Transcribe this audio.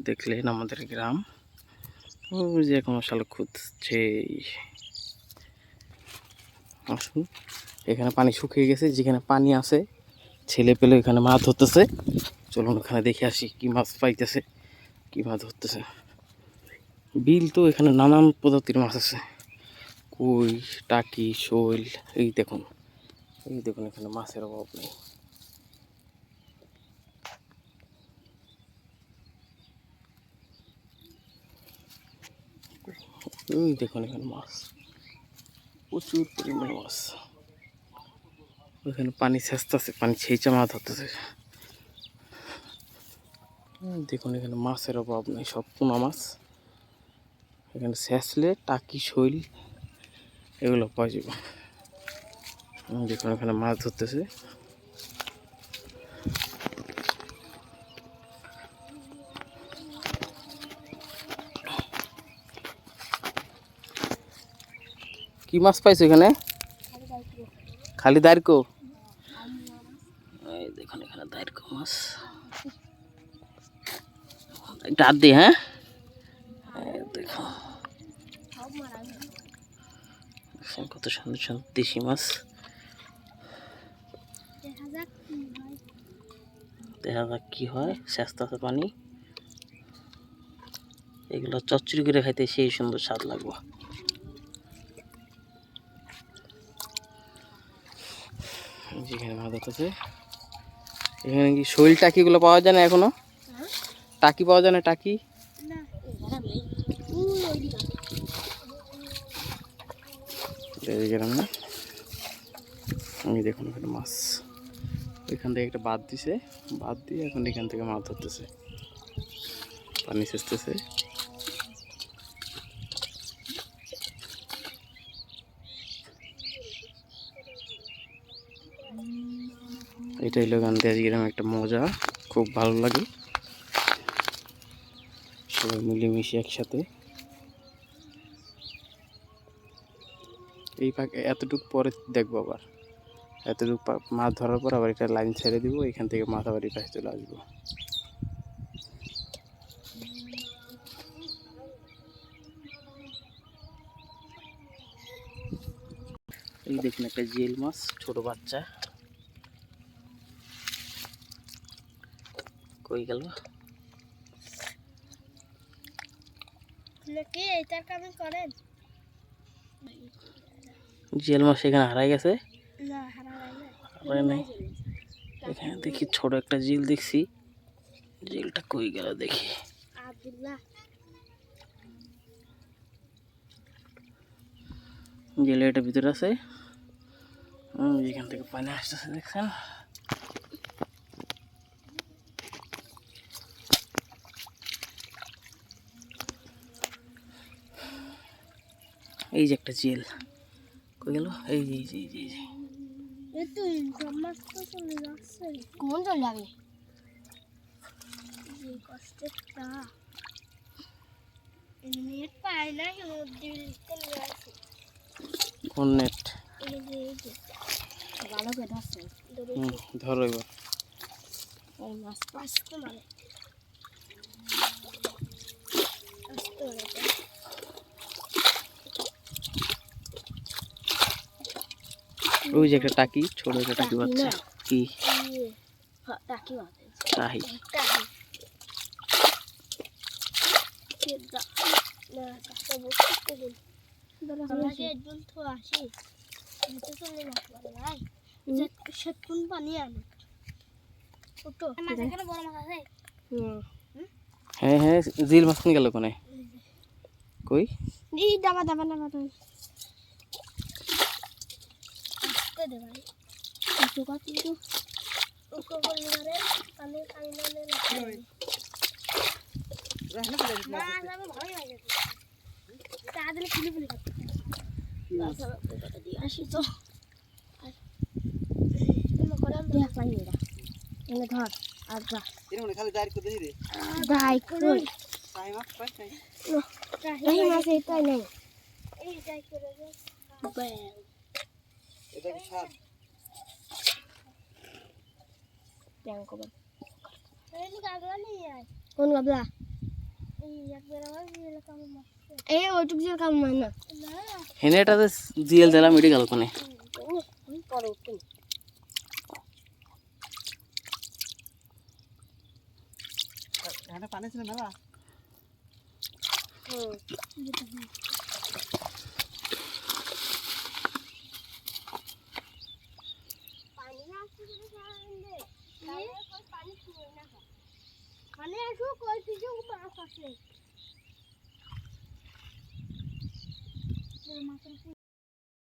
দেখলেন আমাদের গ্রাম, ওই যে কোনো শাল খুঁজছে। আসুন, এখানে পানি শুকিয়ে গেছে, যেখানে পানি আছে ছেলে পেলে এখানে মাছ ধরতেছে। চলুন ওখানে দেখে আসি কি মাছ পাইতেছে, কি মাছ ধরতেছে। বিল তো এখানে নানান প্রজাতির মাছ আছে, কই, টাকি, শৈল। এই দেখুন, এই দেখুন, এখানে মাছের অভাব নেই। ওই দেখুন এখানে মাছ, প্রচুর পরিমাণে মাছ। ওইখানে পানি ছেঁচতেছে, পানি ছেঁচা মাছ ধরতেছে। দেখুন এখানে মাছের অভাব নেই, সব পোনা মাছ। এখানে ছেঁচলে টাকি, শৈল এগুলো পাওয়া যাবে। দেখুন এখানে মাছ ধরতেছে। কি মাছ পাইছো এখানে? খালি দাঁড়কো। এই দেখুন এখানে দাঁড়কো মাছ। একটা হাত দিয়ে, হ্যাঁ, দেখো কত সুন্দর সুন্দর দেশি মাছ। দেখা যাক কি হয়। চেষ্টা আছে পানি, এগুলো চচ্চড়ি করে খাইতে সেই সুন্দর স্বাদ লাগবে। যেখানে মাছ ধরতেছে, এখানে কি শৈল টাকিগুলো পাওয়া যায় না এখনো? টাকি পাওয়া যায় না? টাকি আমি দেখুন এখানে মাছ, এখান থেকে একটা বাদ দিছে, বাদ দিয়ে এখন এখান থেকে মাছ ধরতেছে, পানি সেচতেছে। এটাই হলো গান্ধারী গ্রাম একটা মজা, খুব ভালো লাগে সবাই মিলেমিশে একসাথে। এই ফাঁকে এতটুকু পরে দেখবো, আবার এতটুকু মাছ ধরার পর আবার এটা লাইন ছেড়ে দিব, এখান থেকে মাছ আবার এই পাশে চলে আসবো। এই দেখুন একটা জিয়েল মাছ, ছোট বাচ্চা। কই গেল? জিয়েল মাছ এখানে হারাই গেছে। এখানে দেখি ছোট একটা জিল দেখছি, জিলটা কই গেল দেখি। জিল এটা ভিতরে আছে, এখান থেকে পানি আসতেছে, দেখছেন? এই যে একটা জিল, কই গেল? এই যে এই যে এই যে কোন চলে যাবে? নেট পায় না, কোন নেট? ভালো করে ধরছে। ধরো এবার। ওই মাছ আসতে মানে ওই যে একটা টাকি, ছোট একটা টাকি বাচ্চা। কি টাকি টাহি? হ্যাঁ হ্যাঁ, জিল মাছ নিয়ে গেল কোনে? কই? দাবা দাবা দাবা তুমি ধর আর যা খালি দাঁড় করে দেখি রে, দাই কই টাইম আপ পাই নাই। এই মাছ এটাই নেই, এই দাই করে দে। এটা কি সার? কোন গাবলা? এই ওইটুক যে কাম না হেনে এটাতে জিএল দিলাম এটি গেল কোনে পরে উঠতে এখানে পানি ছিল মেলা পানি আসছে পানি শুনে না পানি আসুক ওই কিছু মাছ আছে